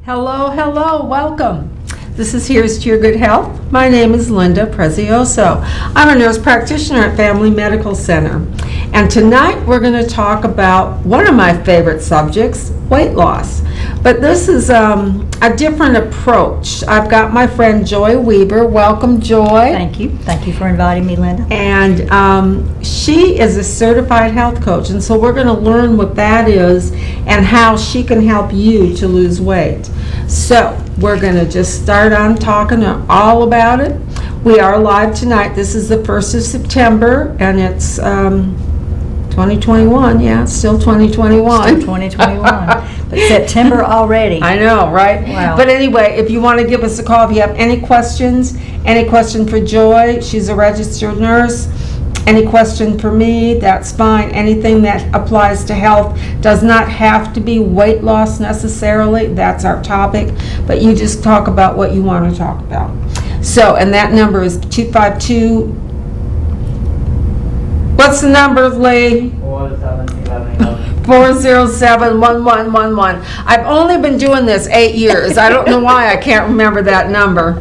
Hello, hello, welcome. This is Here's to Your Good Health. My name is Linda Prezioso. I'm a nurse practitioner at Family Medical Center. And tonight we're going to talk about one of my favorite subjects, weight loss. But this is a different approach. I've got my friend Joy Weber. Welcome, Joy. Thank you. Thank you for inviting me, Linda. And she is a certified health coach, and so we're going to learn what that is and how she can help you to lose weight. So we're going to just start on talking all about it. We are live tonight. This is the 1st of September, and it's 2021. Yeah, it's still 2021. Still 2021. But September already. I know, right? Wow. But anyway, if you want to give us a call, if you have any questions, any question for Joy, she's a registered nurse. Any question for me, that's fine. Anything that applies to health does not have to be weight loss necessarily. That's our topic. But you just talk about what you want to talk about. So, and that number is 252. What's the number, Lee? 407-1111. I've only been doing this 8 years. I don't know why I can't remember that number.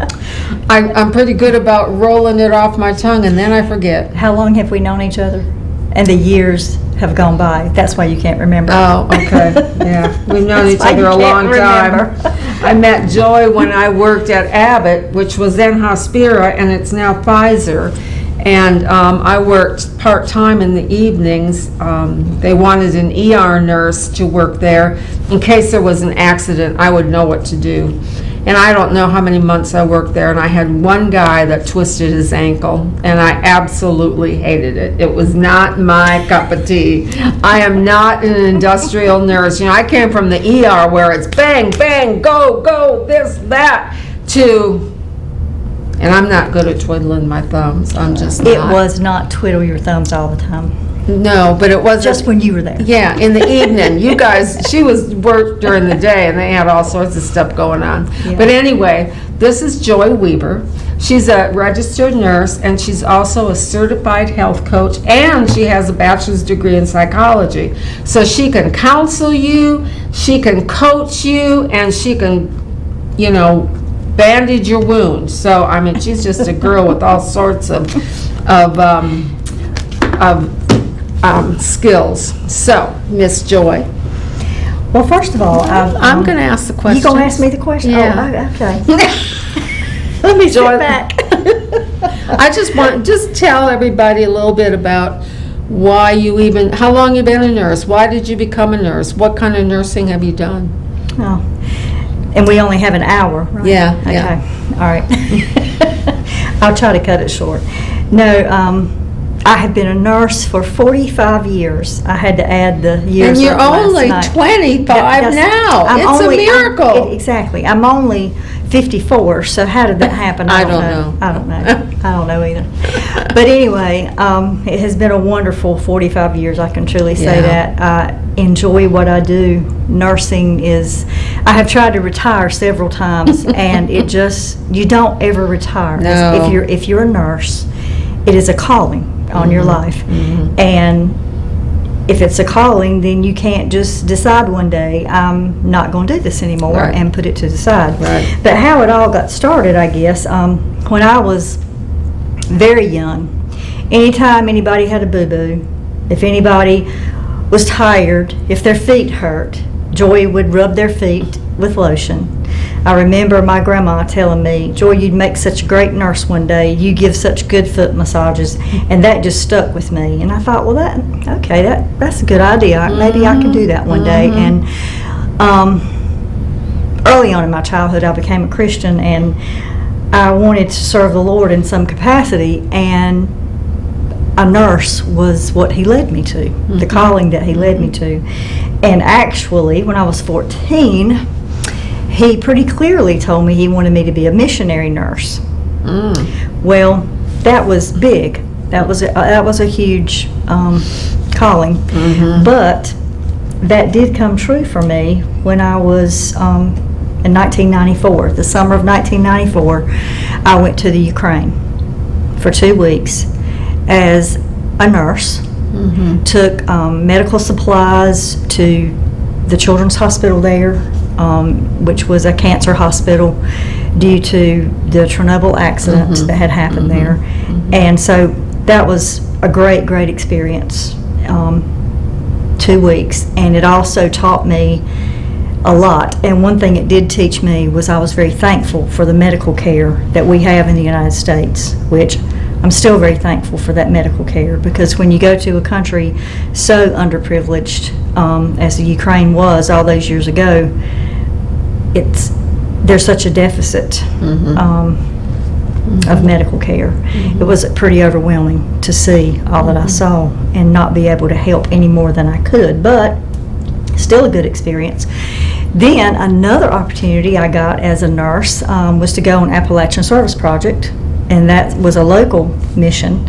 I'm pretty good about rolling it off my tongue, and then I forget. How long have we known each other? And the years have gone by. That's why you can't remember. Oh, okay. Yeah, we've known each other a long time. I met Joy when I worked at Abbott, which was then Hospira, and it's now Pfizer. And I worked part-time in the evenings. They wanted an ER nurse to work there. In case there was an accident, I would know what to do. And I don't know how many months I worked there, and I had one guy that twisted his ankle, and I absolutely hated it. It was not my cup of tea. I am not an industrial nurse. You know, I came from the ER where it's bang, bang, go, go, this, that, to... And I'm not good at twiddling my thumbs. I'm just not. It was not twiddle your thumbs all the time. No, but it was just when you were there. Yeah, in the evening. You guys, she was worked during the day, and they had all sorts of stuff going on. Yeah. But anyway, this is Joy Weber. She's a registered nurse, and she's also a certified health coach, and she has a bachelor's degree in psychology. So she can counsel you, she can coach you, and she can, you know, bandage your wounds. So I mean, she's just a girl with all sorts of skills. So, Miss Joy. Well, first of all, I'm going to ask the question. You going to ask me the question? Yeah. Oh, okay. Let me sit back. I just tell everybody a little bit about why how long you been a nurse? Why did you become a nurse? What kind of nursing have you done? Oh. And we only have an hour, right? Yeah. Okay. Yeah. All right. I'll try to cut it short. No, I have been a nurse for 45 years. I had to add the years. And you're only 25 now. It's a miracle. Exactly. I'm only 54, so how did that happen? I don't know. I don't know either. But anyway, it has been a wonderful 45 years, I can truly say that. I enjoy what I do. Nursing is, I have tried to retire several times, and it just, you don't ever retire. No. If you're a nurse, it is a calling on your life. Mm-hmm. And if it's a calling, then you can't just decide one day, I'm not going to do this anymore, and put it to the side. Right. But how it all got started, I guess, when I was very young, anytime anybody had a boo-boo, if anybody was tired, if their feet hurt, Joy would rub their feet with lotion. I remember my grandma telling me, Joy, you'd make such a great nurse one day. You give such good foot massages. And that just stuck with me. And I thought, well, that's a good idea. Maybe I can do that one day. And early on in my childhood, I became a Christian, and I wanted to serve the Lord in some capacity. And a nurse was what He led me to, the calling that He led me to. And actually, when I was 14, He pretty clearly told me He wanted me to be a missionary nurse. Well, that was big. That was a huge calling. But that did come true for me when I was in 1994, the summer of 1994. I went to the Ukraine for 2 weeks as a nurse. Took medical supplies to the children's hospital there. which was a cancer hospital due to the Chernobyl accident that had happened there. And so that was a great, great experience, 2 weeks. And it also taught me a lot. And one thing it did teach me was I was very thankful for the medical care that we have in the United States, which I'm still very thankful for that medical care, because when you go to a country so underprivileged as the Ukraine was all those years ago, there's such a deficit of medical care. It was pretty overwhelming to see all that I saw and not be able to help any more than I could, but still a good experience. Then another opportunity I got as a nurse was to go on Appalachian Service Project, and that was a local mission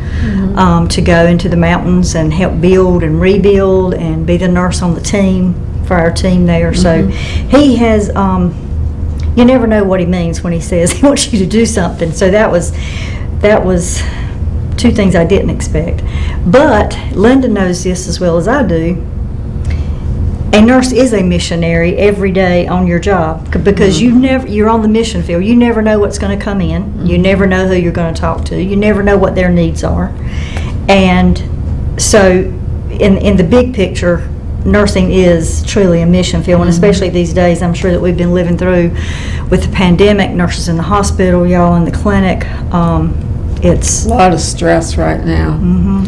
to go into the mountains and help build and rebuild and be the nurse on the team for our team there. So he has, you never know what he means when he says he wants you to do something. So that was 2 things I didn't expect. But Linda knows this as well as I do. A nurse is a missionary every day on your job, because you're on the mission field. You never know what's going to come in. You never know who you're going to talk to. You never know what their needs are. And so in the big picture, nursing is truly a mission field, and especially these days, I'm sure that we've been living through with the pandemic, nurses in the hospital, y'all in the clinic. It's a lot of stress right now.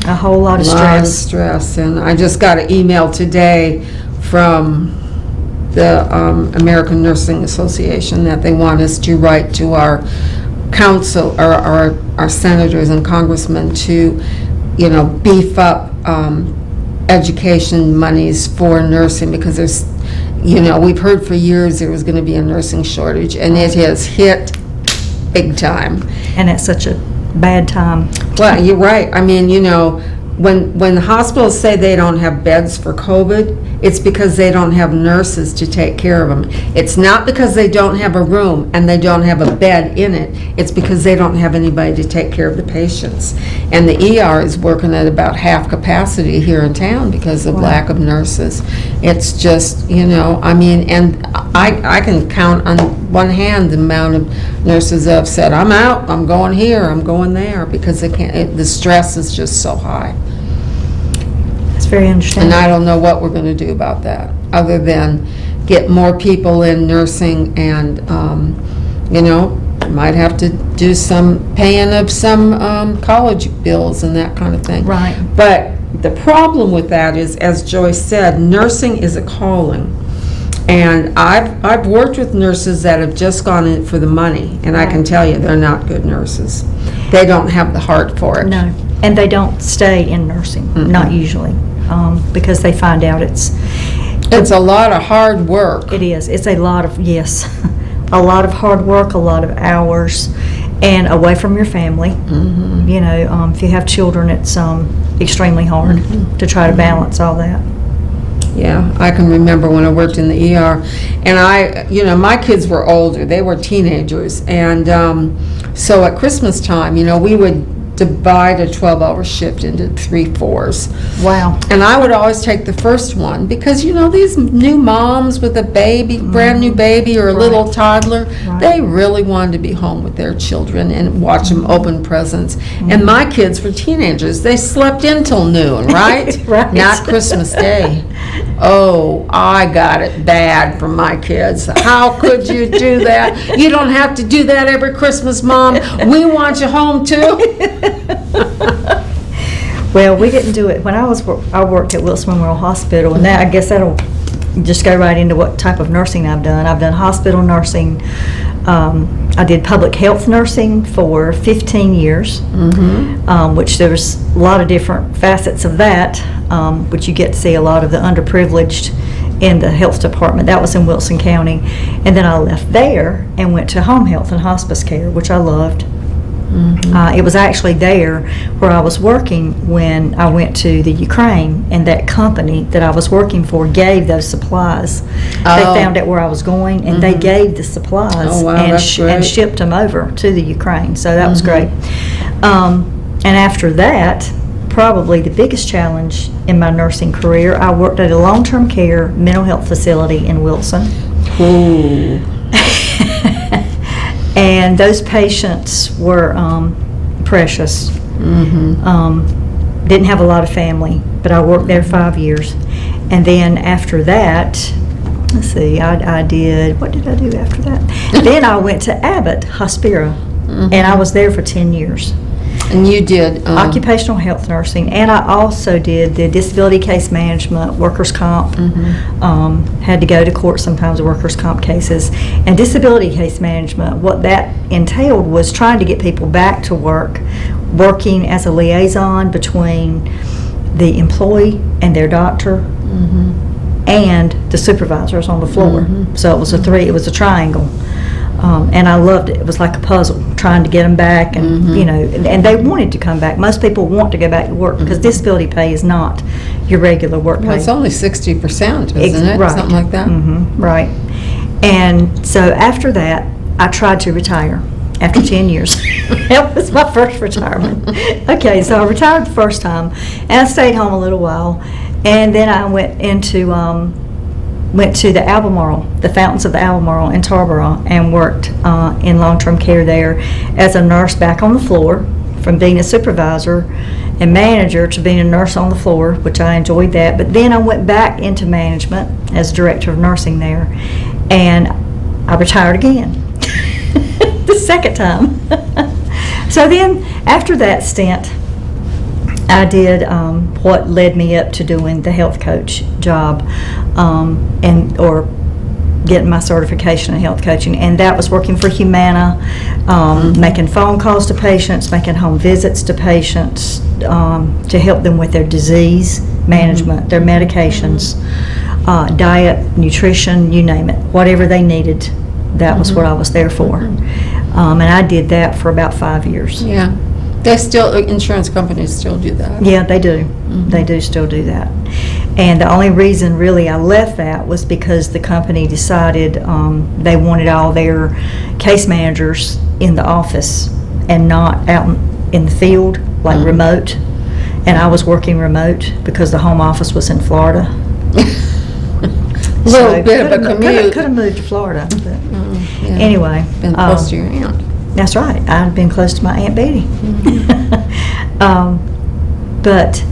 A whole lot of stress. A lot of stress. And I just got an email today from the American Nursing Association that they want us to write to our council, or our senators and congressmen to, beef up education monies for nursing, because there's, we've heard for years there was going to be a nursing shortage, and it has hit big time. And at such a bad time. Well, you're right. I mean, when the hospitals say they don't have beds for COVID, it's because they don't have nurses to take care of them. It's not because they don't have a room and they don't have a bed in it. It's because they don't have anybody to take care of the patients. And the ER is working at about half capacity here in town because of lack of nurses. It's just, and I can count on one hand the amount of nurses that have said, I'm out, I'm going here, I'm going there, because they can't, the stress is just so high. It's very understandable. And I don't know what we're going to do about that, other than get more people in nursing, and, might have to do some paying of some college bills and that kind of thing. Right. But the problem with that is, as Joyce said, nursing is a calling. And I've worked with nurses that have just gone in for the money, and I can tell you they're not good nurses. They don't have the heart for it. No, and they don't stay in nursing, not usually, because they find out it's a lot of hard work. It is. It's a lot of, yes, a lot of hard work, a lot of hours, and away from your family. If you have children, it's extremely hard to try to balance all that. Yeah, I can remember when I worked in the ER, and my kids were older. They were teenagers, and so at Christmas time, we would divide a 12-hour shift into 3/4s. Wow. And I would always take the first one, because these new moms with a baby, brand new baby, or a little toddler, they really wanted to be home with their children and watch them open presents. And my kids were teenagers. They slept in till noon, right? Right. Not Christmas Day. Oh, I got it bad from my kids. How could you do that? You don't have to do that every Christmas, Mom. We want you home too. Well, we didn't do it when I worked at Wilson Memorial Hospital, and I guess that'll just go right into what type of nursing I've done. I've done hospital nursing. I did public health nursing for 15 years, which there's a lot of different facets of that, which you get to see a lot of the underprivileged in the health department. That was in Wilson County. And then I left there and went to home health and hospice care, which I loved. It was actually there where I was working when I went to the Ukraine, and that company that I was working for gave those supplies. They found out where I was going, and they gave the supplies and shipped them over to the Ukraine. So that was great. And after that, probably the biggest challenge in my nursing career, I worked at a long-term care mental health facility in Wilson. Ooh. And those patients were precious. Didn't have a lot of family, but I worked there 5 years. And then after that, let's see, I did, what did I do after that? Then I went to Abbott Hospira, and I was there for 10 years. And you did? Occupational health nursing, and I also did the disability case management, workers' comp. Had to go to court sometimes with workers' comp cases. And disability case management, what that entailed was trying to get people back to work, working as a liaison between the employee and their doctor and the supervisors on the floor. So it was it was a triangle. And I loved it. It was like a puzzle, trying to get them back, and you know, and they wanted to come back. Most people want to go back to work because disability pay is not your regular work pay. Well, it's only 60%, isn't it? Right. Something like that. Right. And so after that, I tried to retire after 10 years. That was my first retirement. Okay, so I retired the first time, and I stayed home a little while, and then I went to the Albemarle, the Fountains of the Albemarle in Tarboro, and worked in long-term care there as a nurse back on the floor, from being a supervisor and manager to being a nurse on the floor, which I enjoyed that. But then I went back into management as director of nursing there, and I retired again, the second time. So then, after that stint, I did what led me up to doing the health coach job, or getting my certification in health coaching, and that was working for Humana, making phone calls to patients, making home visits to patients, to help them with their disease management, their medications, diet, nutrition, you name it, whatever they needed. That was what I was there for, and I did that for about 5 years. Yeah. They still, insurance companies still do that. Yeah, they do. They do still do that. And the only reason really I left that was because the company decided they wanted all their case managers in the office and not out in the field, like remote. And I was working remote because the home office was in Florida. Little bit of a commute. Could have moved to Florida. But anyway. Been close to your aunt. That's right. I've been close to my Aunt Betty. But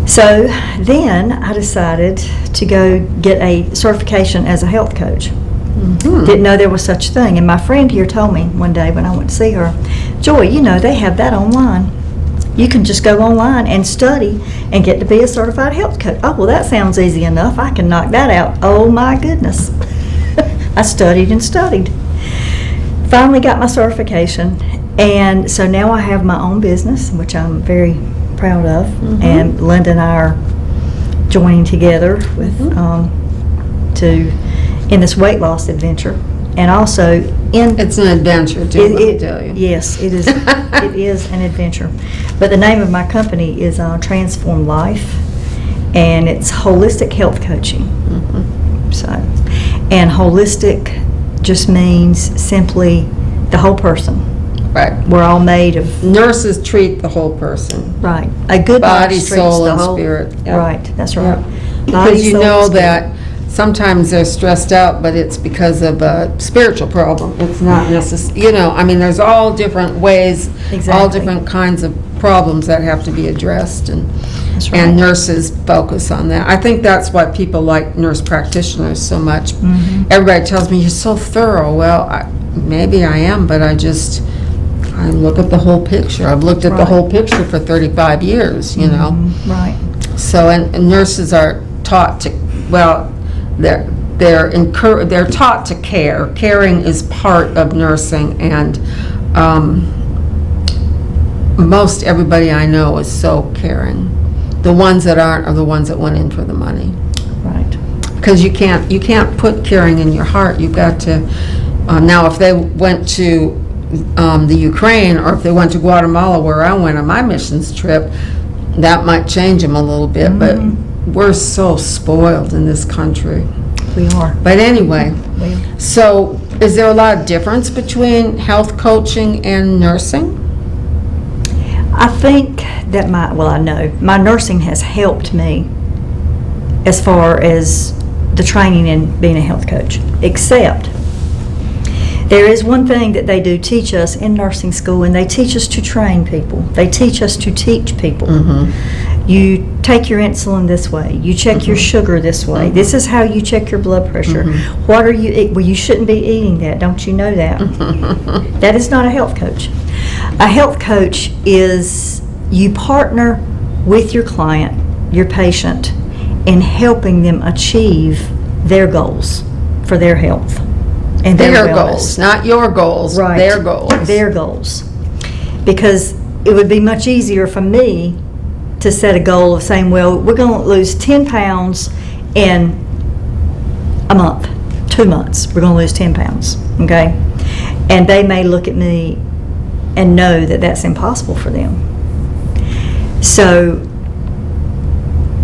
so then I decided to go get a certification as a health coach. Didn't know there was such a thing. And my friend here told me one day when I went to see her, Joy, you know, they have that online. You can just go online and study and get to be a certified health coach. Oh, well, that sounds easy enough. I can knock that out. Oh, my goodness. I studied and studied. Finally got my certification, and so now I have my own business, which I'm very proud of. And Linda and I are joining together with in this weight loss adventure, and also it's an adventure too. Let me tell you. Yes, it is. It is an adventure. But the name of my company is Transform Life, and it's holistic health coaching. So, and holistic just means simply the whole person. Right. We're all made of... Nurses treat the whole person. Right. A good body, nurse treats soul, the and whole, spirit. Yeah. Right, that's right. Yeah. Body, Because you soul, know and spirit. that sometimes they're stressed out, but it's because of a spiritual problem. It's not necessarily, you know, I mean, there's all different ways, all different kinds of problems that have to be addressed, and That's right. and nurses focus on that. I think that's why people like nurse practitioners so much. Everybody tells me, you're so thorough. Well, maybe I am, but I look at the whole picture. I've looked at the whole picture for 35 years, you know. Right. So, and nurses are taught to, well, they're taught to care. Caring is part of nursing, and most everybody I know is so caring. The ones that aren't are the ones that went in for the money. Right. Because you can't put caring in your heart. You've got to. Now, if they went to the Ukraine, or if they went to Guatemala, where I went on my missions trip, that might change them a little bit. But we're so spoiled in this country. We are. But anyway, We are. so is there a lot of difference between health coaching and nursing? I think that I know my nursing has helped me as far as the training in being a health coach, except there is one thing that they do teach us in nursing school, and they teach us to train people. They teach us to teach people. You take your insulin this way. You check your sugar this way. This is how you check your blood pressure. What are you eating? Well, you shouldn't be eating that. Don't you know that? That is not a health coach. A health coach is you partner with your client, your patient, in helping them achieve their goals for their health and their goals, not your goals, right? Their goals. Their goals. Because it would be much easier for me to set a goal of saying, well, we're going to lose 10 pounds in a month, 2 months. We're going to lose 10 pounds, okay? And they may look at me and know that that's impossible for them. So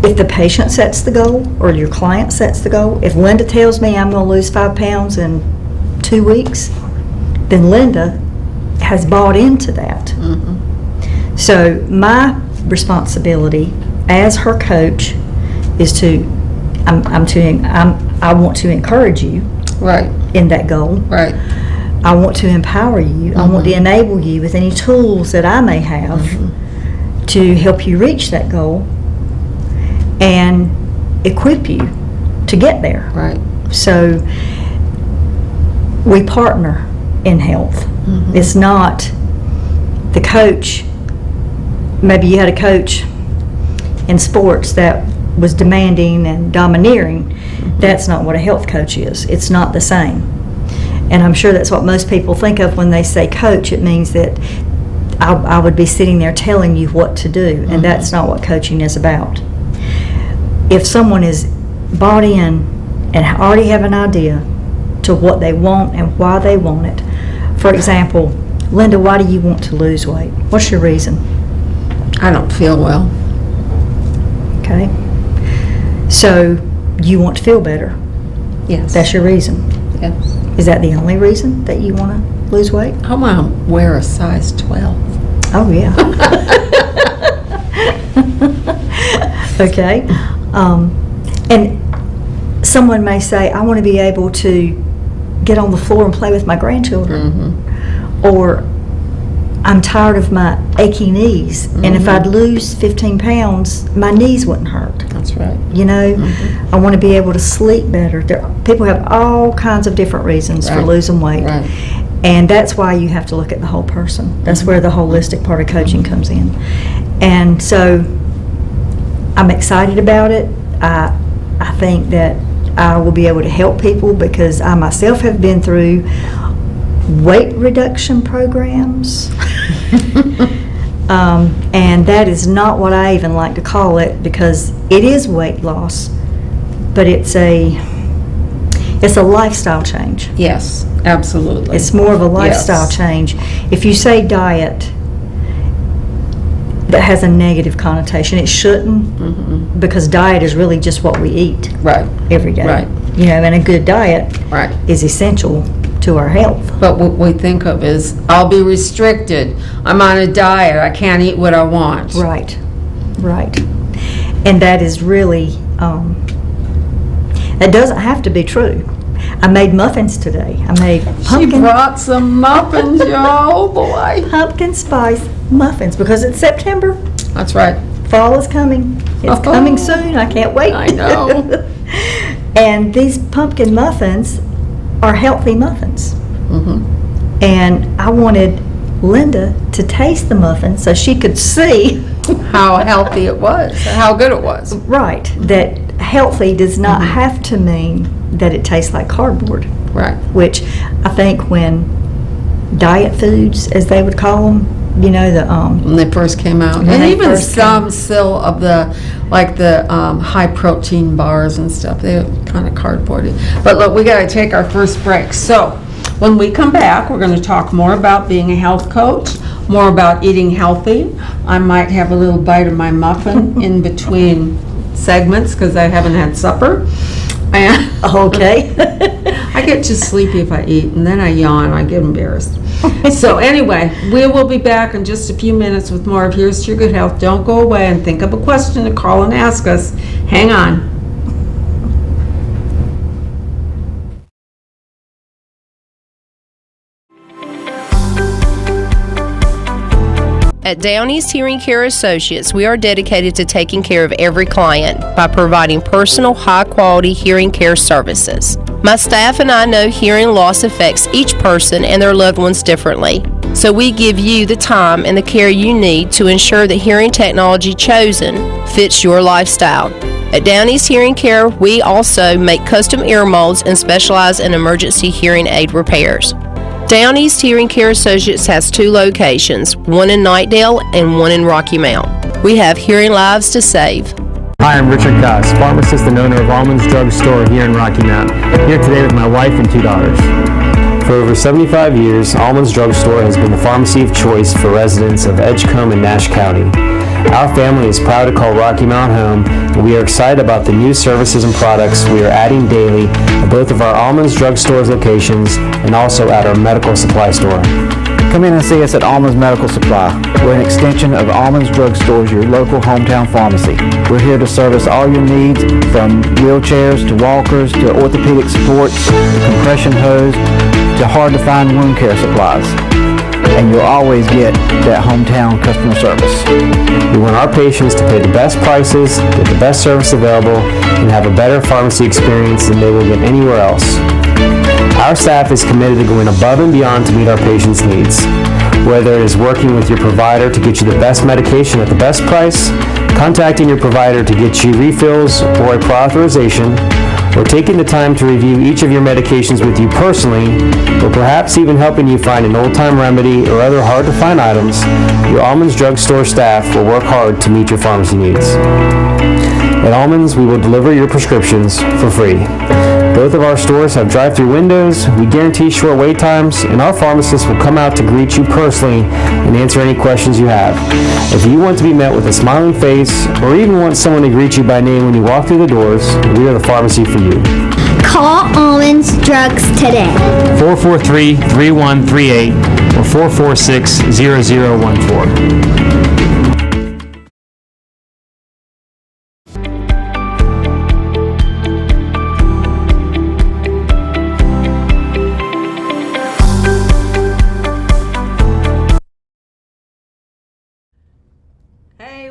if the patient sets the goal or your client sets the goal, if Linda tells me I'm going to lose 5 pounds in 2 weeks, then Linda has bought into that. So my responsibility as her coach is I want to encourage you Right. in that goal. Right. I want to empower you. I want to enable you with any tools that I may have to help you reach that goal and equip you to get there. Right. So we partner in health. It's not the coach. Maybe you had a coach in sports that was demanding and domineering. That's not what a health coach is. It's not the same. And I'm sure that's what most people think of when they say coach. It means that I would be sitting there telling you what to do, and that's not what coaching is about. If someone is bought in and already have an idea to what they want and why they want it. For example, Linda, why do you want to lose weight? What's your reason? I don't feel well. Okay. So you want to feel better. Yes. That's your reason. Yes. Is that the only reason that you want to lose weight? I want to wear a size 12. Oh, yeah. Okay. And someone may say, I want to be able to get on the floor and play with my grandchildren. Or I'm tired of my achy knees, and if I'd lose 15 pounds, my knees wouldn't hurt. That's right. You know, I want to be able to sleep better. People have all kinds of different reasons for losing weight. Right. And that's why you have to look at the whole person. That's where the holistic part of coaching comes in. And so I'm excited about it. I think that I will be able to help people because I myself have been through weight reduction programs. And that is not what I even like to call it, because it is weight loss, but it's a lifestyle change. Yes, absolutely. It's more of a lifestyle change. If you say diet, that has a negative connotation. It shouldn't, because diet is really just what we eat every day. Right. You know, and a good diet is essential to our health. But what we think of is, I'll be restricted. I'm on a diet. I can't eat what I want. Right. And that is really, that doesn't have to be true. I made muffins today. I made pumpkin. She brought some muffins, oh boy. Pumpkin spice muffins, because it's September. That's right. Fall is coming. It's coming soon. I can't wait. I know. And these pumpkin muffins are healthy muffins. And I wanted Linda to taste the muffin so she could see how healthy it was, how good it was. Right, that healthy does not have to mean that it tastes like cardboard. Right. Which I think when diet foods, as they would call them, you know, when they first came out, and even some still of the high protein bars and stuff, they're kind of cardboardy. But look, we got to take our first break. So when we come back, we're going to talk more about being a health coach, more about eating healthy. I might have a little bite of my muffin in between segments because I haven't had supper. Okay. I get too sleepy if I eat, and then I yawn. I get embarrassed. So anyway, we will be back in just a few minutes with more of Here's to Your Good Health. Don't go away, and think of a question to call and ask us. Hang on. At Down East Hearing Care Associates, we are dedicated to taking care of every client by providing personal, high-quality hearing care services. My staff and I know hearing loss affects each person and their loved ones differently, so we give you the time and the care you need to ensure the hearing technology chosen fits your lifestyle. At Down East Hearing Care, we also make custom ear molds and specialize in emergency hearing aid repairs. Down East Hearing Care Associates has 2 locations, one in Knightdale and one in Rocky Mount. We have hearing lives to save. Hi, I'm Richard Koss, pharmacist and owner of Almond's Drug Store here in Rocky Mount. Here today with my wife and 2 daughters. For over 75 years, Almond's Drug Store has been the pharmacy of choice for residents of Edgecombe and Nash County. Our family is proud to call Rocky Mount home, and we are excited about the new services and products we are adding daily at both of our Almond's Drug Store's locations and also at our medical supply store. Come in and see us at Almond's Medical Supply. We're an extension of Almond's Drug Stores, your local hometown pharmacy. We're here to service all your needs, from wheelchairs to walkers to orthopedic supports, compression hose to hard-to-find wound care supplies. And you'll always get that hometown customer service. We want our patients to pay the best prices, get the best service available, and have a better pharmacy experience than they will get anywhere else. Our staff is committed to going above and beyond to meet our patients' needs. Whether it is working with your provider to get you the best medication at the best price, contacting your provider to get you refills or a prior authorization, or taking the time to review each of your medications with you personally, or perhaps even helping you find an old-time remedy or other hard-to-find items, your Almonds Drug Store staff will work hard to meet your pharmacy needs. At Almonds, we will deliver your prescriptions for free. Both of our stores have drive-through windows, we guarantee short wait times, and our pharmacists will come out to greet you personally and answer any questions you have. If you want to be met with a smiling face, or even want someone to greet you by name when you walk through the doors, we are the pharmacy for you. Call Almonds Drugs today. 443-3138 or 446-0014.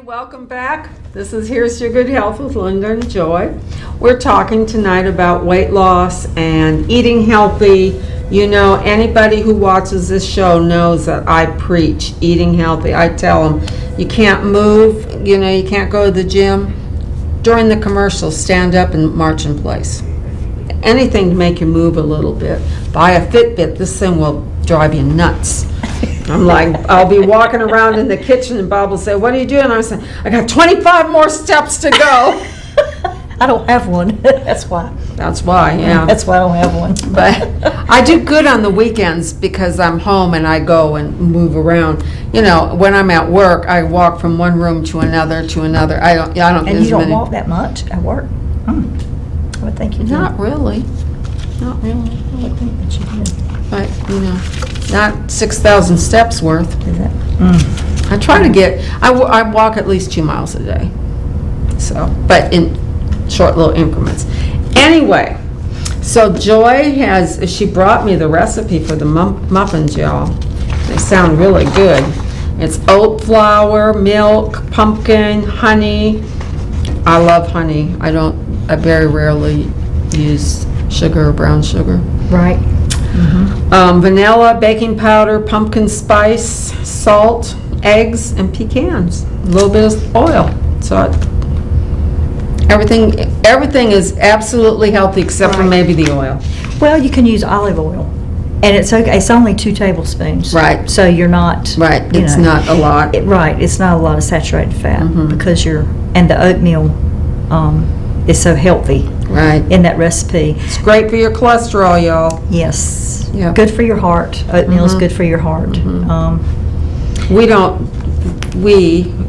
Welcome back. This is Here's Your Good Health with Linda and Joy. We're talking tonight about weight loss and eating healthy. You know, anybody who watches this show knows that I preach eating healthy. I tell them, you can't move, you know, you can't go to the gym. During the commercials, stand up and march in place. Anything to make you move a little bit. Buy a Fitbit. This thing will drive you nuts. I'm like, I'll be walking around in the kitchen and Bob will say, what are you doing? I'm saying, I got 25 more steps to go. I don't have one. That's why. That's why, yeah. That's why I don't have one. But I do good on the weekends because I'm home and I go and move around. You know, when I'm at work, I walk from one room to another to another. I don't. And you don't walk that much at work? I would think you do. Not really. Not really. I would think that you did. But, you know, not 6,000 steps worth. Is that? I try to get, I walk at least 2 miles a day. So, but in short little increments. Anyway, so Joy she brought me the recipe for the Muffin Gel. They sound really good. It's oat flour, milk, pumpkin, honey. I love honey. I very rarely use sugar or brown sugar. Right. Vanilla, baking powder, pumpkin spice, salt, eggs, and pecans. A little bit of oil. So everything is absolutely healthy except for maybe the oil. Well, you can use olive oil, and it's okay. It's only 2 tablespoons. Right. So you're not. Right. It's not a lot. Right. It's not a lot of saturated fat because and the oatmeal is so healthy. Right. In that recipe. It's great for your cholesterol, y'all. Yes. Yeah. Good for your heart. Oatmeal is good for your heart.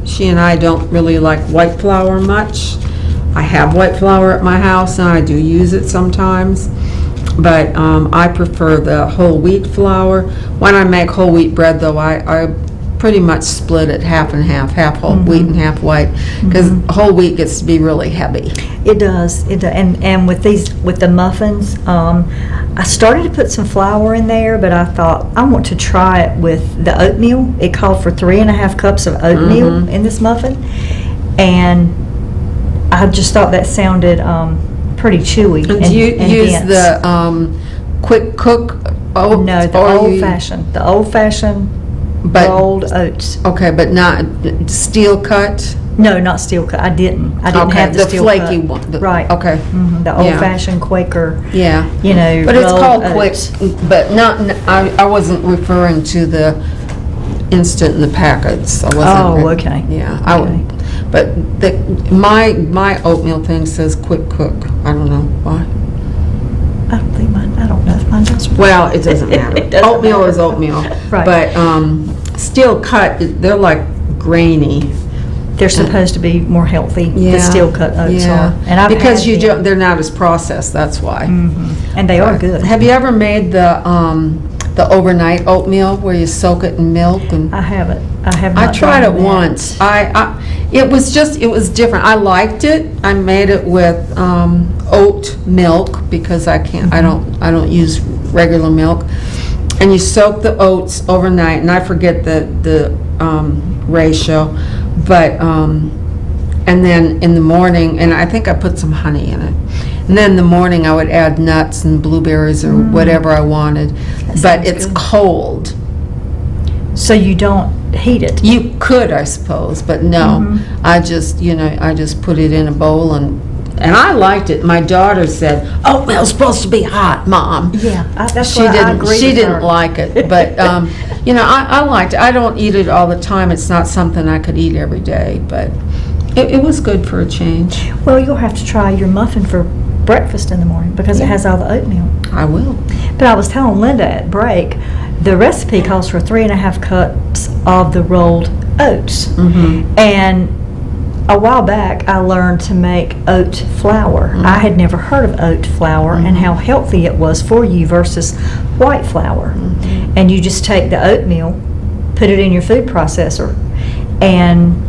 She and I don't really like white flour much. I have white flour at my house and I do use it sometimes. But I prefer the whole wheat flour. When I make whole wheat bread though, I pretty much split it half and half whole wheat and half white, because whole wheat gets to be really heavy. It does. And with the muffins, I started to put some flour in there, but I thought I want to try it with the oatmeal. It called for 3.5 cups of oatmeal in this muffin, and I just thought that sounded pretty chewy. And do you and use dense. the quick cook oats? No, the old fashioned rolled oats. Okay, but not steel cut? No, not steel cut. I didn't Okay, have the steel flaky cut. one. Right. Okay. The old fashioned Quaker. Yeah. You know, But it's rolled called oats. quick, but not, I wasn't referring to the instant in the packets. I wasn't. Oh, okay. Yeah, I Okay. would, but my oatmeal thing says quick cook. I don't know why. I don't know if mine does. Well, it doesn't matter. It doesn't Oatmeal matter. is oatmeal. Right. But steel cut, they're like grainy. They're supposed to be more healthy. Yeah. The steel cut oats are. And I've because had them. they're not as processed, that's why. And they are good. Have you ever made the overnight oatmeal where you soak it in milk? And I haven't. I have not. I tried it done that. once. It was different. I liked it. I made it with oat milk because I don't use regular milk. And you soak the oats overnight, and I forget the ratio, but and then in the morning, and I think I put some honey in it. And then in the morning I would add nuts and blueberries or whatever I wanted. But sounds it's good. cold. So you don't heat it. You could, I suppose, but no. I just put it in a bowl, and I liked it. My daughter said, "Oatmeal's supposed to be hot, Mom." Yeah, that's She why I didn't. agree She with didn't her. like it, but I liked it. I don't eat it all the time. It's not something I could eat every day, but it was good for a change. Well, you'll have to try your muffin for breakfast in the morning because it has all the oatmeal. I will. But I was telling Linda at break, the recipe calls for 3.5 cups of the rolled oats. And a while back, I learned to make oat flour. I had never heard of oat flour and how healthy it was for you versus white flour. And you just take the oatmeal, put it in your food processor, and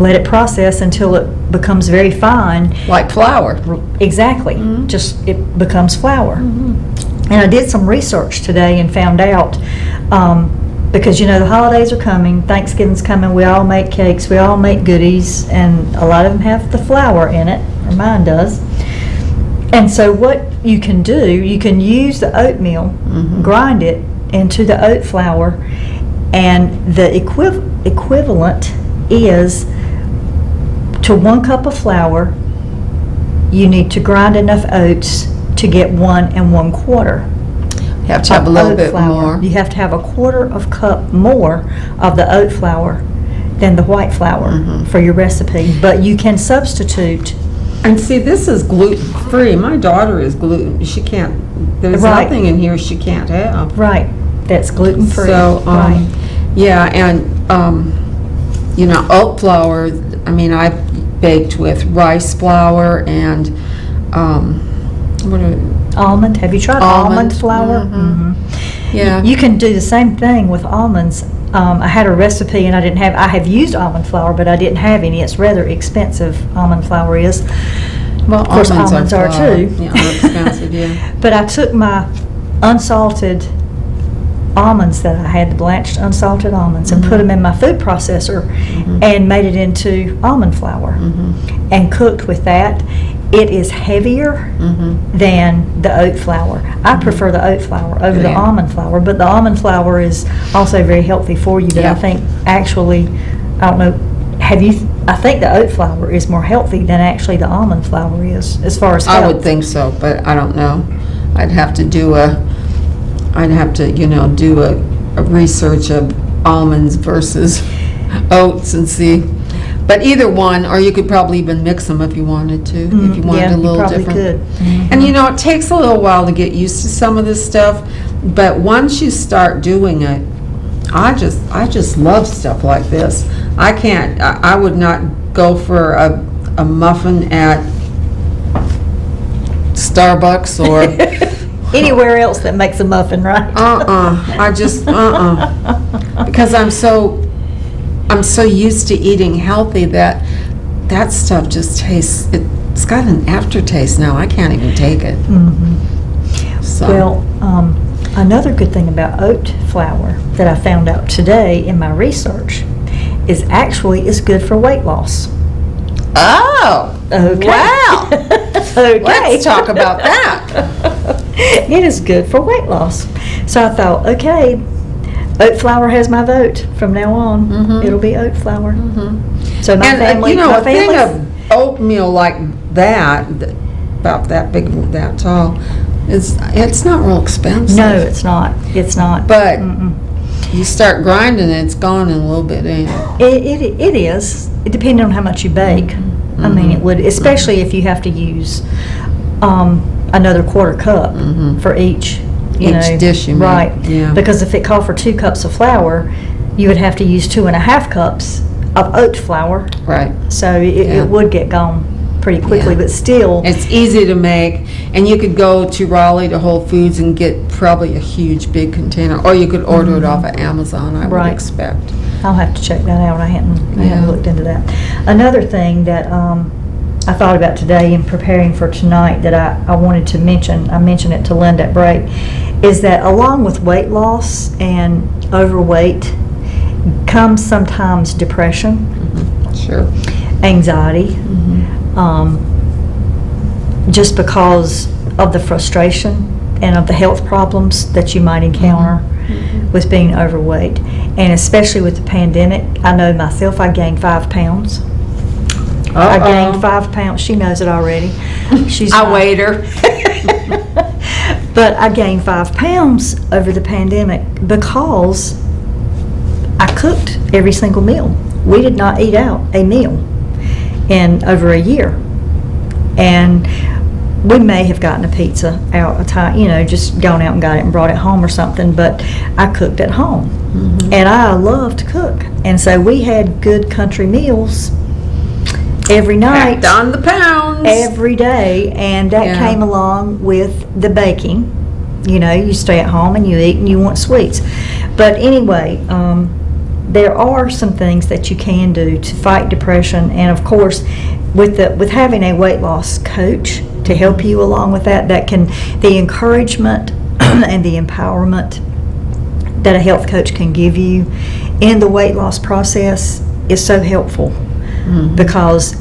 let it process until it becomes very fine. Like flour. Exactly. Just it becomes flour. And I did some research today and found out, because the holidays are coming, Thanksgiving's coming, we all make cakes, we all make goodies, and a lot of them have the flour in it, or mine does. And so what you can do, you can use the oatmeal, grind it into the oat flour, and the equivalent is to 1 cup of flour, you need to grind enough oats to get 1 1/4. You have to have a little oat bit flour. more. You have to have 1/4 of cup more of the oat flour than the white flour for your recipe, but you can substitute. And see, this is gluten-free. My daughter is gluten. She can't. There's Right. nothing in here she can't have. Right, that's gluten-free. So, right. yeah, and oat flour. I mean, I baked with rice flour and what are Almond, have you tried almond flour? yeah. You can do the same thing with almonds. I had a recipe and I have used almond flour, but I didn't have any. It's rather expensive, almond flour is. Well, Of course, almonds are flour. too. Yeah, are expensive, yeah. But I took my unsalted almonds that I had, the blanched unsalted almonds, and put them in my food processor and made it into almond flour and cooked with that. It is heavier than the oat flour. I prefer the oat flour over the Yeah. almond flour, but the almond flour is also very healthy for you. But Yeah. I think actually, I don't know, I think the oat flour is more healthy than actually the almond flour is, as far as health. I would think so, but I don't know. I'd have to do a research of almonds versus oats and see. But either one, or you could probably even mix them if you wanted to, if you wanted yeah, a little you probably different. could. And it takes a little while to get used to some of this stuff, but once you start doing it, I just love stuff like this. I would not go for a muffin at Starbucks or anywhere else that makes a muffin, right? I just, because I'm so used to eating healthy that stuff just tastes, it's got an aftertaste now. I can't even take it. So. Well, another good thing about oat flour that I found out today in my research is actually it's good for weight loss. Oh, Okay. wow. Okay. Let's talk about that. It is good for weight loss. So I thought, okay, oat flour has my vote from now on. It'll be oat flour. So my And family, you know, my a thing family's- of oatmeal like that, about that big, that tall, it's not real expensive. No, it's not. It's not. But you start grinding it, it's gone in a little bit, ain't it? It is. It depending on how much you bake. I mean, it would, especially if you have to use another quarter cup for each. You Each know, dish you make, right? yeah. Because if it called for 2 cups of flour, you would have to use 2.5 cups of oat flour. Right. So Yeah. it would get gone pretty quickly, Yeah. but still. It's easy to make, and you could go to Raleigh to Whole Foods and get probably a huge big container, or you could order it off of Amazon, I would Right. expect. I'll have to check that out. I hadn't Yeah. looked into that. Another thing that I thought about today in preparing for tonight that I wanted to mention, I mentioned it to Linda at break, is that along with weight loss and overweight comes sometimes depression, Sure. anxiety, just because of the frustration and of the health problems that you might encounter with being overweight. And especially with the pandemic, I know myself, I gained 5 pounds. I gained 5 pounds. She knows it already. She's I not- weighed her. But I gained 5 pounds over the pandemic because I cooked every single meal. We did not eat out a meal in over a year. And we may have gotten a pizza out a time, you know, just gone out and got it and brought it home or something, but I cooked at home. And I love to cook. And so we had good country meals every night. Packed on the pounds. Every day, and that Yeah. came along with the baking. You know, you stay at home and you eat and you want sweets. But anyway, there are some things that you can do to fight depression, and of course, with having a weight loss coach to help you along with that, the encouragement and the empowerment that a health coach can give you in the weight loss process is so helpful. Because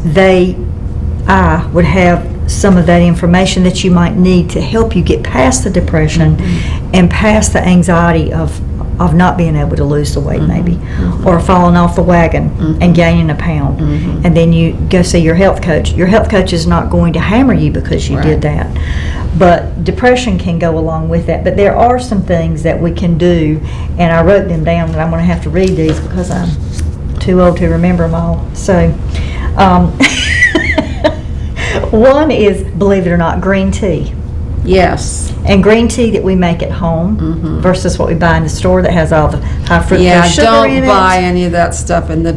I would have some of that information that you might need to help you get past the depression and past the anxiety of not being able to lose the weight maybe, or falling off the wagon and gaining a pound. And then you go see your health coach. Your health coach is not going to hammer you because you did that. But depression can go along with that. But there are some things that we can do, and I wrote them down, and I'm going to have to read these because I'm too old to remember them all. So, one is, believe it or not, green tea. Yes. And green tea that we make at home versus what we buy in the store that has all the high fructose Yeah, sugar in don't it. buy any of that stuff in the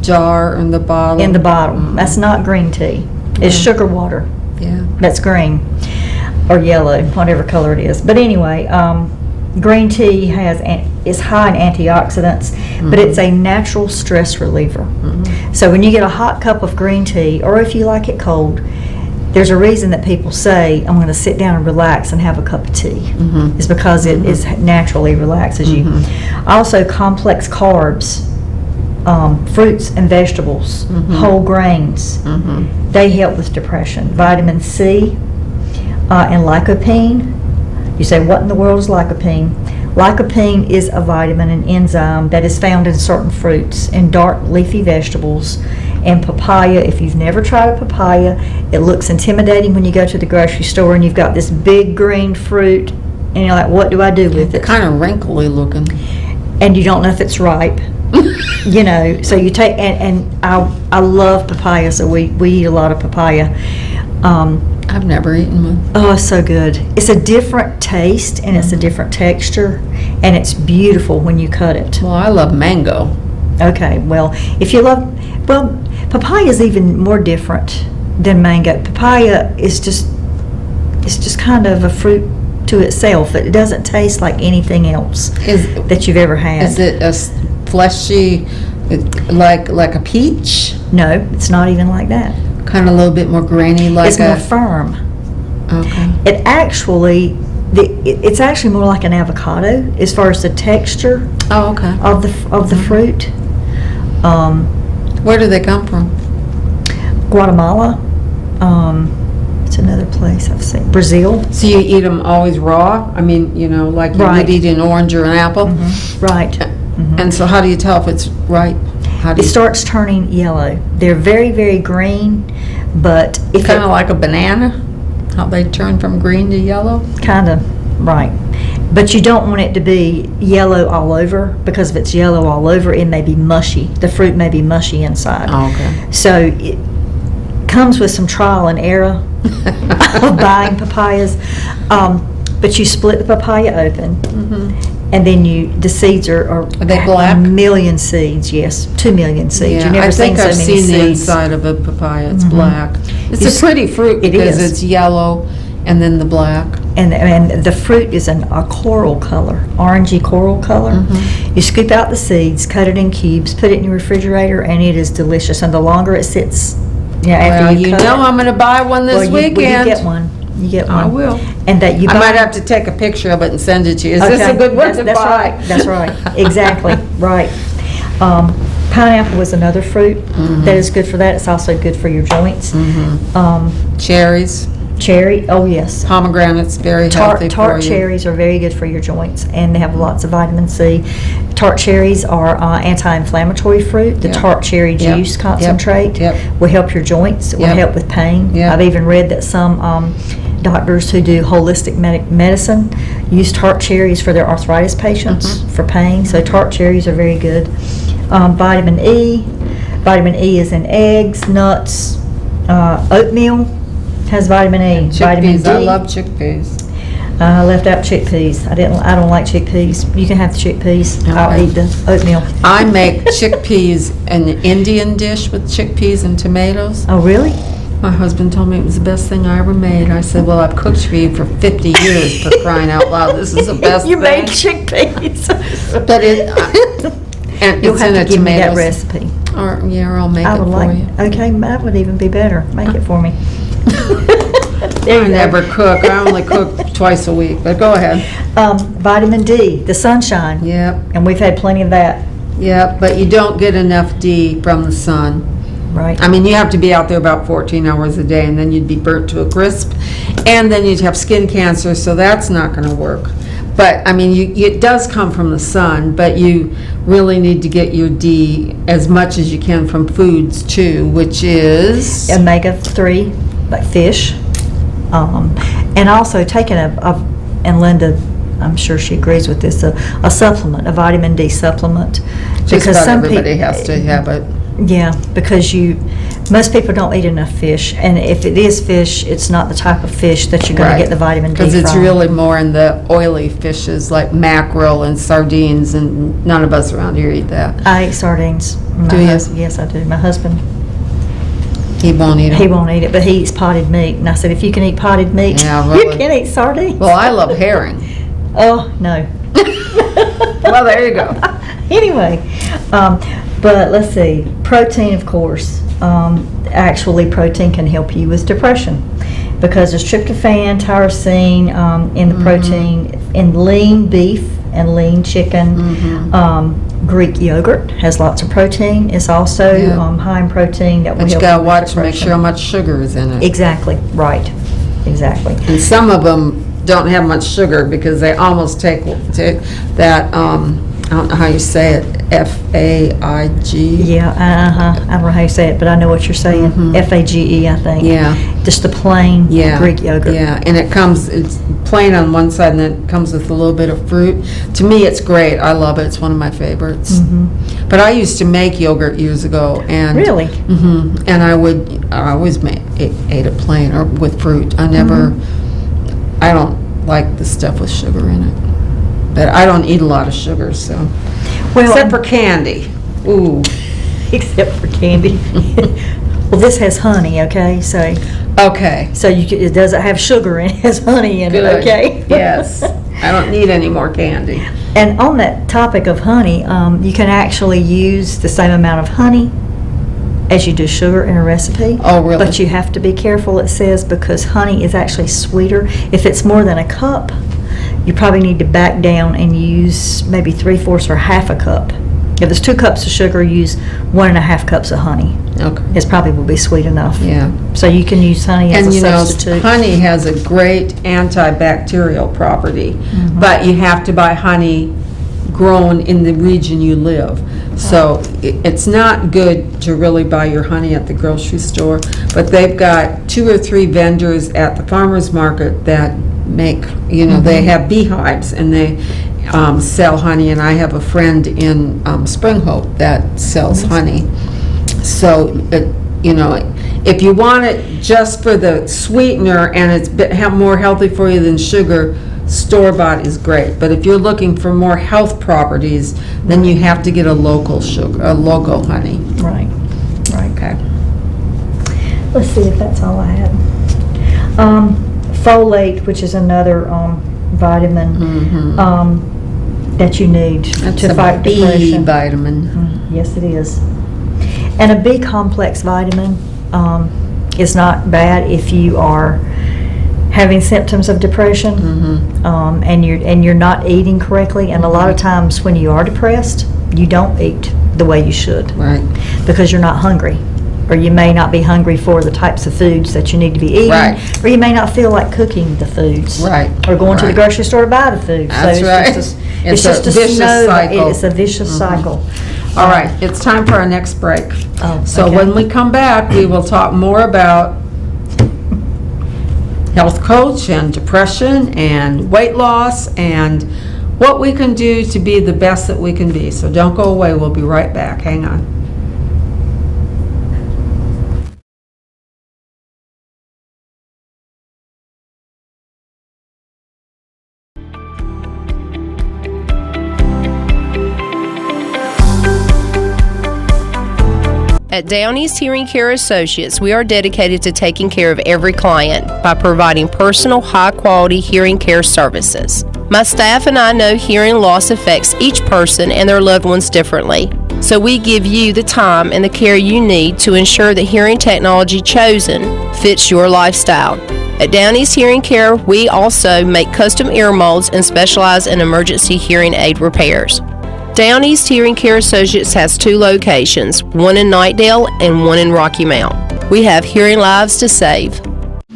jar or in the bottle. In the bottle. That's not green tea. It's sugar water. Yeah. That's green or yellow, whatever color it is. But anyway, green tea is high in antioxidants, but it's a natural stress reliever. So when you get a hot cup of green tea, or if you like it cold, there's a reason that people say, I'm going to sit down and relax and have a cup of tea. It's because it is naturally relaxes you. Also, complex carbs, fruits and vegetables, whole grains, they help with depression. Vitamin C and lycopene. You say, what in the world is lycopene? Lycopene is a vitamin and enzyme that is found in certain fruits and dark leafy vegetables. And papaya, if you've never tried a papaya, it looks intimidating when you go to the grocery store and you've got this big green fruit and you're like, what do I do with it? Kind of wrinkly looking. And you don't know if it's ripe. You know, so you take, and I love papaya, so we eat a lot of papaya. I've never eaten one. Oh, it's so good. It's a different taste and it's a different texture, and it's beautiful when you cut it. Well, I love mango. Okay, well, if you love, well, papaya is even more different than mango. Papaya is just, it's just kind of a fruit to itself. It doesn't taste like anything else that you've ever had. Is it fleshy, like a peach? No, it's not even like that. Kind of a little bit more grainy, like It's more firm. Okay. It's actually more like an avocado as far as the texture Oh, okay. of the fruit. Where do they come from? Guatemala. It's another place I've seen. Brazil. So you eat them always raw? I mean, like you Right. would eat an orange or an apple? Right. And so how do you tell if it's ripe? How do It you... starts turning yellow. They're very, very green, but if Kind of like a banana? How they turn from green to yellow? kind of, right. But you don't want it to be yellow all over, because if it's yellow all over, it may be mushy. The fruit may be mushy inside. Oh, okay. So it comes with some trial and error of buying papayas. But you split the papaya open, and then the seeds are they black? 1 million seeds, yes, 2 million seeds. Yeah, You've never I think seen so I've many seen the seeds. inside of a papaya. It's black. It's You a pretty fruit it because is. it's yellow and then the black. And the fruit is a coral color, orangey coral color. You scoop out the seeds, cut it in cubes, put it in your refrigerator, and it is delicious. And the longer it sits, after Well, you cut it, I'm going to buy one this weekend. you get one. You get one. I will. And that you I buy. might have to take a picture of it and send it to you. Is this a Okay, good one to that's buy? Right. That's right. Exactly. Right. Pineapple is another fruit that is good for that. It's also good for your joints. Cherries, Cherry. Oh yes. pomegranates, very healthy for Tart you. cherries are very good for your joints, and they have lots of vitamin C. Tart cherries are anti-inflammatory fruit. The Yep. tart cherry Yep. juice concentrate Yep. will help your joints. It will Yep. help with pain. Yep. I've even read that some doctors who do holistic medicine use tart cherries for their arthritis patients for pain. So tart cherries are very good. Vitamin E. Vitamin E is in eggs, nuts, oatmeal has vitamin E. Vitamin Chickpeas, D. I love chickpeas. I left out chickpeas. I don't like chickpeas. You can have the chickpeas. I'll Okay. eat the oatmeal. I make chickpeas, an Indian dish with chickpeas and tomatoes. Oh, really? My husband told me it was the best thing I ever made. I said, well, I've cooked for you for 50 years, for crying out loud. This is the best You thing. made chickpeas. But and You'll it's have in to a give me that tomatoes. recipe. Or I'll make I it would for like. you. Okay, that would even be better. Make it for me. There I you go. never cook. I only cook twice a week. But go ahead. Vitamin D, the sunshine. Yep, And we've had plenty of that, yep. But you don't get enough D from the sun. right? I mean, you have to be out there about 14 hours a day, and then you'd be burnt to a crisp, and then you'd have skin cancer, so that's not going to work. But, I mean, it does come from the sun, but you really need to get your D as much as you can from foods, too, which is... Omega-3, like fish. And also taking and Linda, I'm sure she agrees with this, a supplement, a vitamin D supplement. Just about some everybody peop- has to have it. Yeah, because most people don't eat enough fish, and if it is fish, it's not the type of fish that you're going to get the vitamin D from. Because it's really more in the oily fishes like mackerel and sardines, and none of us around here eat that. I eat sardines. Do you? Yes, I do. My husband, He won't eat he them. won't eat it, but he eats potted meat. And I said, if you can eat potted meat, Yeah, you really. can eat sardines. Well, I love herring. Oh, no. Well, there you go. Anyway, but let's see. Protein, of course. Actually, protein can help you with depression because there's tryptophan, tyrosine in the protein in lean beef and lean chicken. Greek yogurt has lots of protein. It's also Yeah. high in protein that will But you help gotta with watch and make depression. sure how much sugar is in it. Exactly, right. Exactly. And some of them don't have much sugar because they almost take that, I don't know how you say it, F-A-I-G. Yeah, I don't know how you say it, but I know what you're saying. F-A-G-E, I think. Yeah. Just the plain Yeah. Greek yogurt. Yeah, and it's plain on one side and then it comes with a little bit of fruit. To me, it's great. I love it. It's one of my favorites. But I used to make yogurt years ago and... Really? And I always ate it plain or with fruit. I don't like the stuff with sugar in it. But I don't eat a lot of sugar, so. Well, Except for candy. Ooh. except for candy. Well, this has honey, okay? So Okay. So it doesn't have sugar in it, it has honey in Good. it, okay? Yes. I don't need any more candy. And on that topic of honey, you can actually use the same amount of honey as you do sugar in a recipe. Oh, really? But you have to be careful, it says, because honey is actually sweeter. If it's more than a cup, you probably need to back down and use maybe 3/4 or half a cup. If there's 2 cups of sugar, use 1.5 cups of honey. Okay. It probably will be sweet enough. Yeah. So you can use honey as And a you know, substitute. honey has a great antibacterial property, but you have to buy honey grown in the region you live. So it's not good to really buy your honey at the grocery store, but they've got 2 or 3 vendors at the farmer's market that make, they have beehives and they sell honey, and I have a friend in Spring Hope that sells honey. So, if you want it just for the sweetener and it's more healthy for you than sugar, store-bought is great. But if you're looking for more health properties, then you have to get a local honey. Right. Okay. Let's see if that's all I had. Folate, which is another vitamin that you need That's to a fight B depression. vitamin. Yes, it is. And a B complex vitamin is not bad if you are having symptoms of depression and you're not eating correctly. And a lot of times when you are depressed, you don't eat the way you should. Right. Because you're not hungry. Or you may not be hungry for the types of foods that you need to be eating. Right. Or you may not feel like cooking the foods. Right. Or going to the Right. grocery store to buy the food. That's so right. It's just a vicious cycle. It's a vicious cycle. All right, it's time for our next break. Oh, So okay. when we come back, we will talk more about health coach and depression and weight loss and what we can do to be the best that we can be. So don't go away, we'll be right back. Hang on. At Down East Hearing Care Associates, we are dedicated to taking care of every client by providing personal, high-quality hearing care services. My staff and I know hearing loss affects each person and their loved ones differently, so we give you the time and the care you need to ensure the hearing technology chosen fits your lifestyle. At Down East Hearing Care, we also make custom ear molds and specialize in emergency hearing aid repairs. Down East Hearing Care Associates has 2 locations, one in Knightdale and one in Rocky Mount. We have hearing lives to save.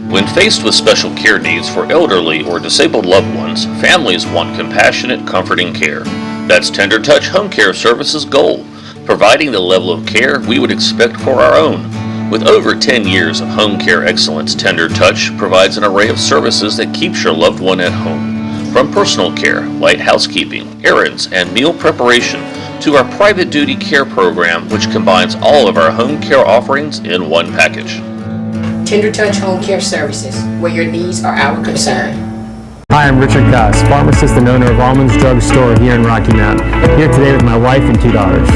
When faced with special care needs for elderly or disabled loved ones, families want compassionate, comforting care. That's Tender Touch Home Care Services' goal, providing the level of care we would expect for our own. With over 10 years of home care excellence, Tender Touch provides an array of services that keeps your loved one at home. From personal care, light housekeeping, errands, and meal preparation, to our private duty care program, which combines all of our home care offerings in one package. Tender Touch Home Care Services, where your needs are our concern. Hi, I'm Richard Goss, pharmacist and owner of Almond's Drug Store here in Rocky Mount. Here today with my wife and 2 daughters.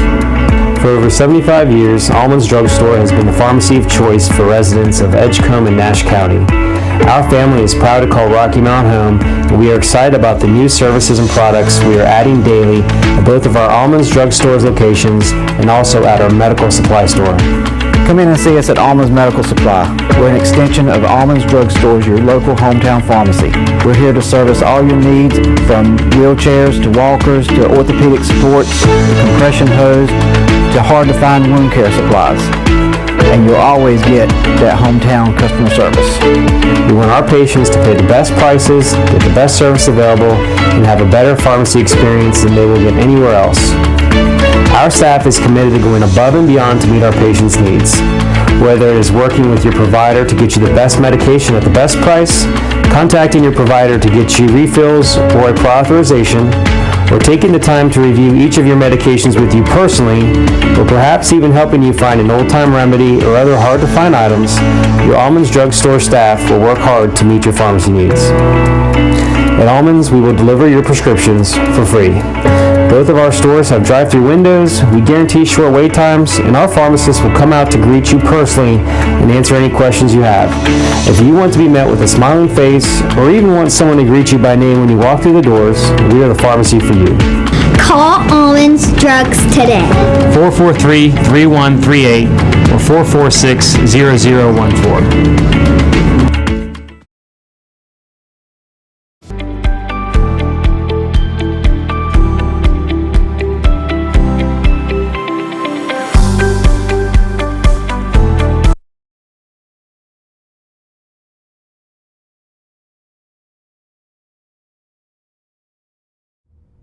For over 75 years, Almond's Drug Store has been the pharmacy of choice for residents of Edgecombe and Nash County. Our family is proud to call Rocky Mount home, and we are excited about the new services and products we are adding daily at both of our Almond's Drug Store's locations and also at our medical supply store. Come in and see us at Almond's Medical Supply. We're an extension of Almond's Drug Stores, your local hometown pharmacy. We're here to service all your needs, from wheelchairs to walkers to orthopedic supports, compression hose to hard-to-find wound care supplies. And you'll always get that hometown customer service. We want our patients to pay the best prices, get the best service available, and have a better pharmacy experience than they will get anywhere else. Our staff is committed to going above and beyond to meet our patients' needs. Whether it is working with your provider to get you the best medication at the best price, contacting your provider to get you refills or a prior authorization, or taking the time to review each of your medications with you personally, or perhaps even helping you find an old-time remedy or other hard-to-find items, your Almond's Drug Store staff will work hard to meet your pharmacy needs. At Almond's, we will deliver your prescriptions for free. Both of our stores have drive-through windows, we guarantee short wait times, and our pharmacists will come out to greet you personally and answer any questions you have. If you want to be met with a smiling face, or even want someone to greet you by name when you walk through the doors, we are the pharmacy for you. Call Almonds Drugs today. 443-3138 or 446-0014.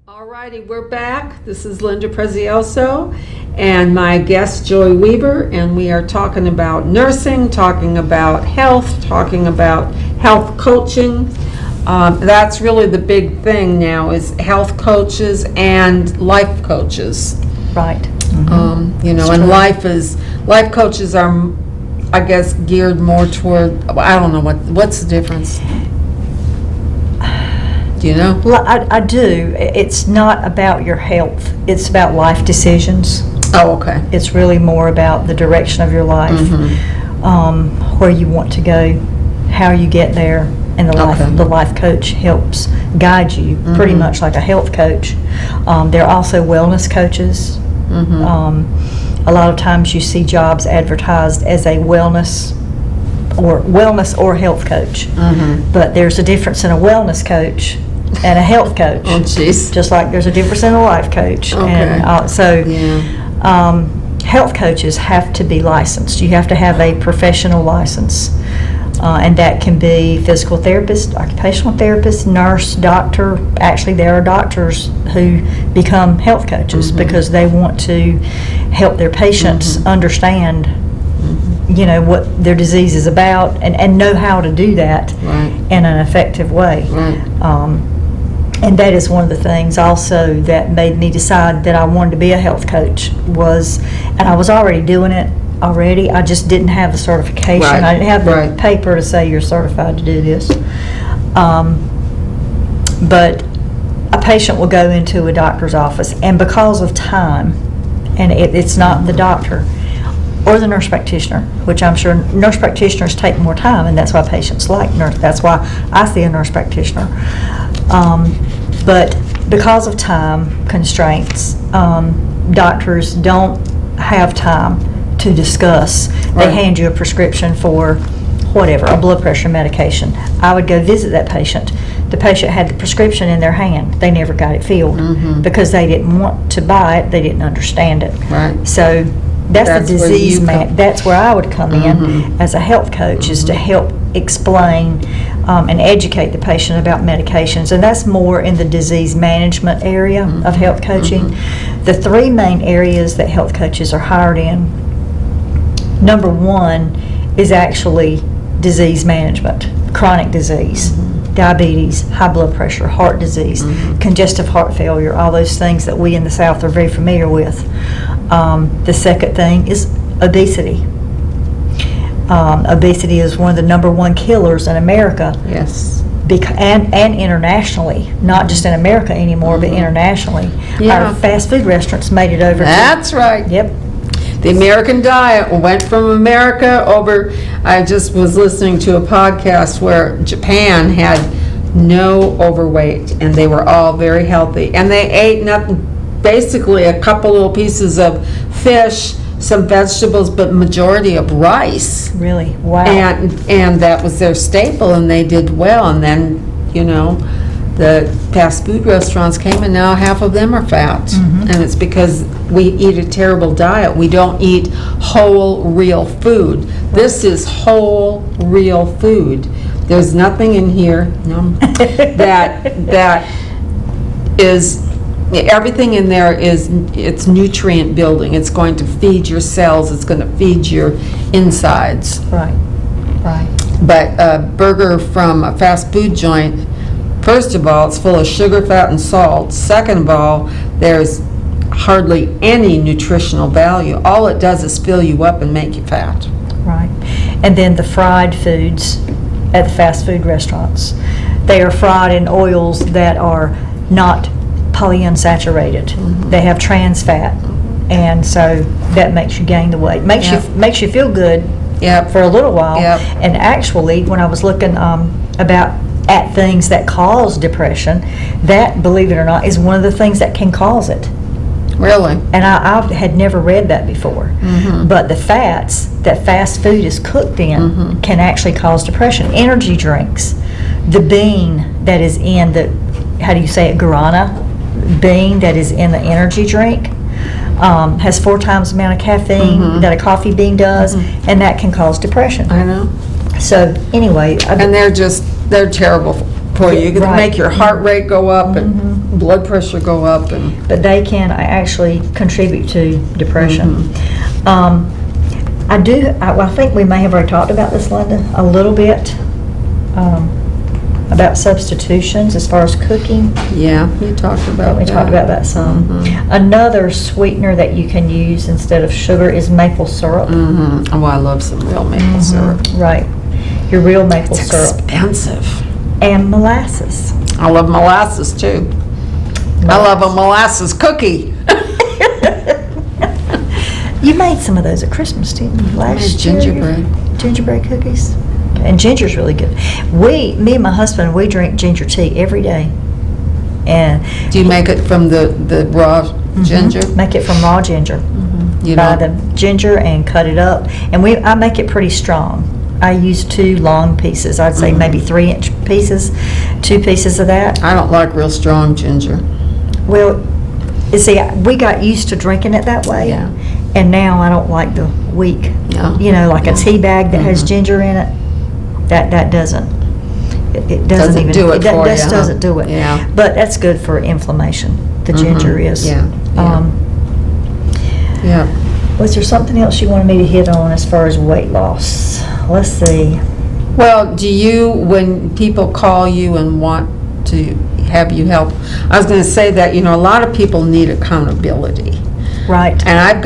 Alrighty, we're back. This is Linda Prezioso and my guest Joy Weaver, and we are talking about nursing, talking about health, talking about health coaching. That's really the big thing now, is health coaches and life coaches. Right. And life coaches are, I guess, geared more toward, I don't know, what's the difference? Do you know? Well, I do. It's not about your health. It's about life decisions. Oh, okay. It's really more about the direction of your life, where you want to go, how you get there, and the life coach helps guide you, pretty much like a health coach. There are also wellness coaches. A lot of times you see jobs advertised as a wellness or health coach, but there's a difference in a wellness coach and a health coach. Oh, jeez. Just like there's a difference in a life coach. Okay. And health coaches have to be licensed. You have to have a professional license, and that can be physical therapist, occupational therapist, nurse, doctor. Actually, there are doctors who become health coaches because they want to help their patients understand what their disease is about, and know how to do that in an effective way. And that is one of the things also that made me decide that I wanted to be a health coach, and I was already doing it already. I just didn't have the certification. I didn't have the paper to say you're certified to do this. But a patient will go into a doctor's office, and because of time, and it's not the doctor or the nurse practitioner, which I'm sure nurse practitioners take more time, and that's why patients like nurse. That's why I see a nurse practitioner. But because of time constraints, doctors don't have time to discuss. They hand you a prescription for whatever, a blood pressure medication. I would go visit that patient. The patient had the prescription in their hand. They never got it filled because they didn't want to buy it. They didn't understand it. So that's the disease that's where I would come in as a health coach, is to help explain and educate the patient about medications, and that's more in the disease management area of health coaching. The three main areas that health coaches are hired in, number one is actually disease management, chronic disease, diabetes, high blood pressure, heart disease, congestive heart failure, all those things that we in the South are very familiar with. The second thing is obesity. Obesity is one of the number one killers in America. Yes. And internationally, not just in America anymore, but internationally. Our fast food restaurants made it over. That's right. Yep. The American diet went from America over. I just was listening to a podcast where Japan had no overweight, and they were all very healthy, and they ate nothing, basically a couple little pieces of fish, some vegetables, but majority of rice. Really? Wow. And that was their staple, and they did well. And then, the fast food restaurants came, and now half of them are fat. And it's because we eat a terrible diet. We don't eat whole, real food. This is whole, real food. There's nothing in here that is. Everything in there it's nutrient building. It's going to feed your cells. It's going to feed your insides. Right. But a burger from a fast food joint, first of all, it's full of sugar, fat, and salt. Second of all, there's hardly any nutritional value. All it does is fill you up and make you fat. Right. And then the fried foods at the fast food restaurants. They are fried in oils that are not polyunsaturated. They have trans fat, and so that makes you gain the weight. Makes you feel good for a little while. And actually, when I was looking at things that cause depression, that, believe it or not, is one of the things that can cause it. Really? And I had never read that before. But the fats that fast food is cooked in can actually cause depression. Energy drinks, the bean that is in the, how do you say it, guarana bean that is in the energy drink, has 4 times the amount of caffeine that a coffee bean does, and that can cause depression. I know. So anyway. And they're terrible for you. They make your heart rate go up and blood pressure go up. But they can actually contribute to depression. I think we may have already talked about this, Linda, a little bit, about substitutions as far as cooking. Yeah, you talked about that. We talked about that some. Another sweetener that you can use instead of sugar is maple syrup. Oh, I love some real maple syrup. Right. Your real maple syrup. Expensive. And molasses. I love molasses too. I love a molasses cookie. You made some of those at Christmas, didn't you? Last year? Gingerbread cookies. And ginger's really good. Me and my husband, we drink ginger tea every day. And do you make it from the raw ginger? Make it from raw ginger. You buy the ginger and cut it up. And I make it pretty strong. I use 2 long pieces. I'd say maybe 3-inch pieces, 2 pieces of that. I don't like real strong ginger. Well, you see, we got used to drinking it that way. Yeah. And now I don't like the weak. No. You know, like a tea bag that has ginger in it. That doesn't. It doesn't even do it for you. Just doesn't do it. Yeah. But that's good for inflammation. The ginger is. Yeah. Was there something else you wanted me to hit on as far as weight loss? Let's see. Well, when people call you and want to have you help, I was going to say that, a lot of people need accountability. Right. And I've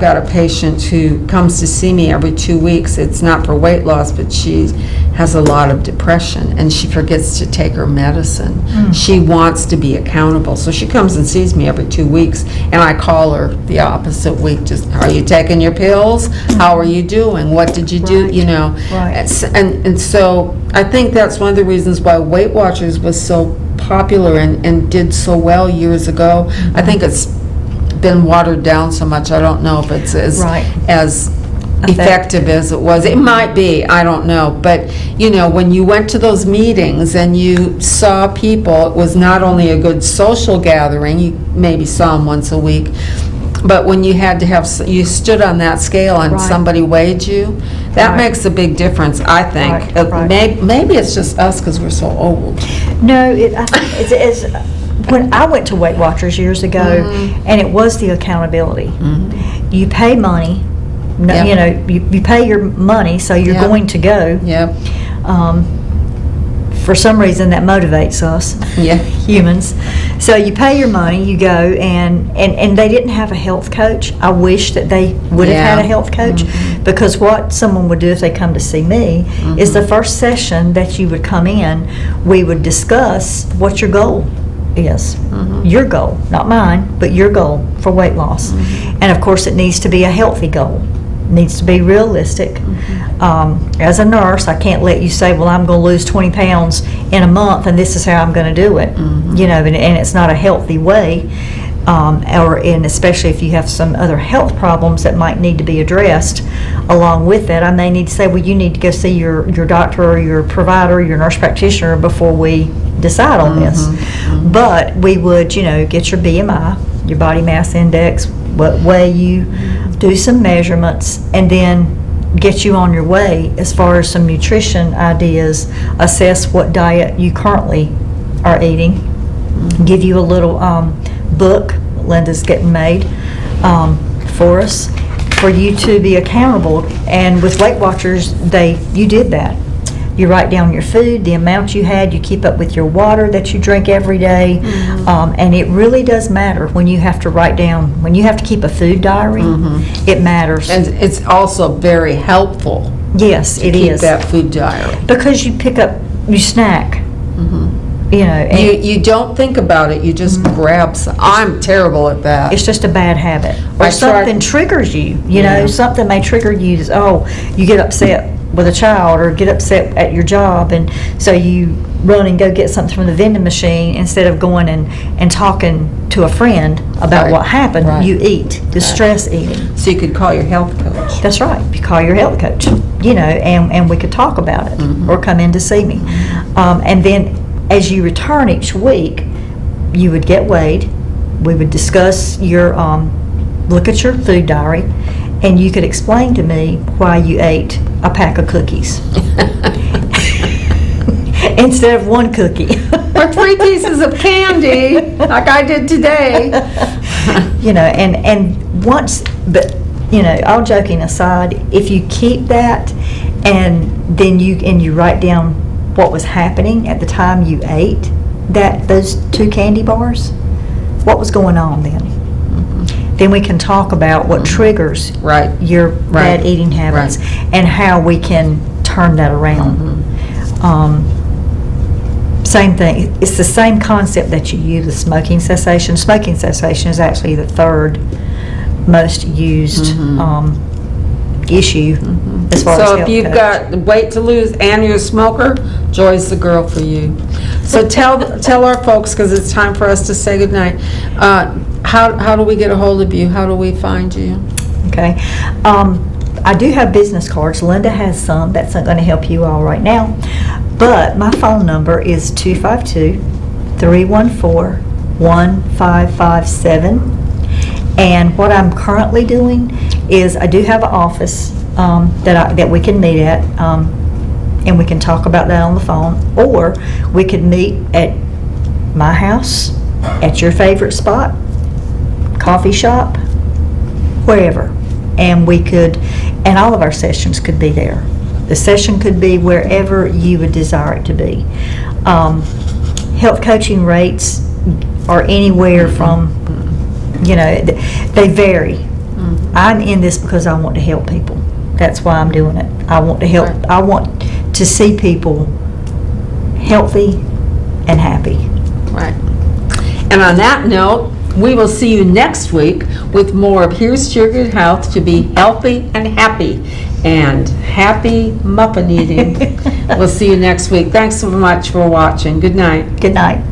got a patient who comes to see me every 2 weeks. It's not for weight loss, but she has a lot of depression, and she forgets to take her medicine. She wants to be accountable, so she comes and sees me every 2 weeks, and I call her the opposite week. Just, are you taking your pills? How are you doing? What did you do? Right. And so I think that's one of the reasons why Weight Watchers was so popular and did so well years ago. I think it's been watered down so much. I don't know if it's as effective as it was. It might be, I don't know. But when you went to those meetings and you saw people, it was not only a good social gathering, you maybe saw them once a week, but when you had to you stood on that scale and somebody weighed you, that makes a big difference, I think. Maybe it's just us because we're so old. No, I think it's when I went to Weight Watchers years ago, and it was the accountability. You pay money, you pay your money, so you're going to go. For some reason, that motivates us, humans. So you pay your money, you go, and they didn't have a health coach. I wish that they would have had a health coach, because what someone would do if they come to see me is the first session that you would come in, we would discuss what your goal is. Your goal, not mine, but your goal for weight loss. And of course, it needs to be a healthy goal. It needs to be realistic. As a nurse, I can't let you say, well, I'm going to lose 20 pounds in a month and this is how I'm going to do it. And it's not a healthy way. And especially if you have some other health problems that might need to be addressed along with that, I may need to say, well, you need to go see your doctor or your provider, your nurse practitioner before we decide on this. But we would, get your BMI, your body mass index, what weigh you, do some measurements, and then get you on your way as far as some nutrition ideas, assess what diet you currently are eating, give you a little book Linda's getting made for us, for you to be accountable. And with Weight Watchers, you did that. You write down your food, the amount you had, you keep up with your water that you drink every day, and it really does matter when you have to write down, when you have to keep a food diary, it matters. And it's also very helpful. Yes, it is. Keep that food diary. Because you snack. You know, and You don't think about it, you just grab some. I'm terrible at that. it's just a bad habit. I Or something try- triggers you, you know, Yeah. something may trigger you, you get upset with a child or get upset at your job, and so you run and go get something from the vending machine instead of going and talking to a friend about Right. what happened. Right. You eat, the stress eating. So you could call your health coach. That's right. You call your health coach, you know, and we could talk about it or come in to see me. And then as you return each week, you would get weighed. We would discuss your, look at your food diary, and you could explain to me why you ate a pack of cookies instead of one cookie. Or 3 pieces of candy, like I did today. You know, and once, but, you know, all joking aside, if you keep that and then you write down what was happening at the time you ate those 2 candy bars, what was going on then? Then we can talk about what triggers Right. your Right. bad eating habits and how we can turn that around. Same thing. It's the same concept that you use with smoking cessation. Smoking cessation is actually the 3rd most used issue as far as So health if you've coach. got weight to lose and you're a smoker, Joy's the girl for you. So tell our folks, because it's time for us to say goodnight, how do we get a hold of you? How do we find you? Okay. I do have business cards. Linda has some. That's not going to help you all right now. But my phone number is 252-314-1557. And what I'm currently doing is I do have an office that we can meet at, and we can talk about that on the phone. Or we could meet at my house, at your favorite spot, coffee shop, wherever. And and all of our sessions could be there. The session could be wherever you would desire it to be. Health coaching rates are anywhere from, you know, they vary. I'm in this because I want to help people. That's why I'm doing it. I want to help. Right. I want to see people healthy and happy. Right. And on that note, we will see you next week with more of Here's to Your Good Health to be healthy and happy muffin eating. We'll see you next week. Thanks so much for watching. Good night. Good night.